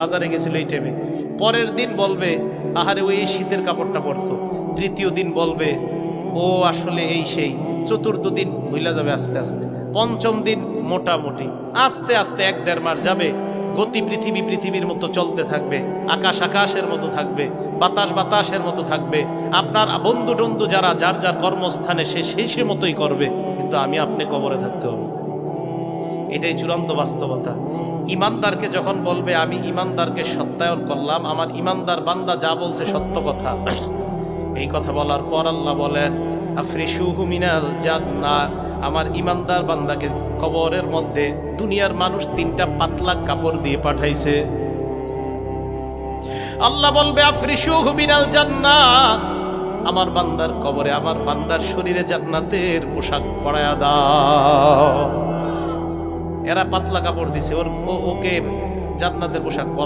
বাজারে গেছিল এই টাইমে, পরের দিন বলবে আহারে ওই শীতের কাপড়টা পরতো, তৃতীয় দিন বলবে ও আসলে এই সেই, চতুর্থ দিন ভুলা যাবে আস্তে আস্তে, পঞ্চম দিন মোটামুটি, আস্তে আস্তে 1-1.5 মাস যাবে। গতি পৃথিবীর মতো চলতে থাকবে, আকাশ আকাশের মতো থাকবে, বাতাস বাতাসের মতো থাকবে। আপনার বন্ধু টন্ধু যারা যার যার কর্মস্থানে সে মতোই করবে, কিন্তু আমি আপনি কবরে থাকতে হবে। এটাই চূড়ান্ত বাস্তবতা। ইমানদারকে যখন বলবে আমি ইমানদারকে সত্যায়ন করলাম, আমার ইমানদার বান্দা যা বলছে সত্য কথা, এই কথা বলার পর আল্লাহ বলেন আফরিশুহু মিনাল জান্নাহ, আমার ইমানদার বান্দাকে কবরের মধ্যে দুনিয়ার মানুষ 3টা পাতলা কাপড় দিয়ে পাঠাইছে। আল্লাহ বলবে আফরিশুহু মিনাল জান্নাহ, আমার বান্দার কবরে আমার বান্দার শরীরে জান্নাতের পোশাক পরায়া দাও। এরা পাতলা কাপড় দিছে, ওকে জান্নাতের পোশাক পরা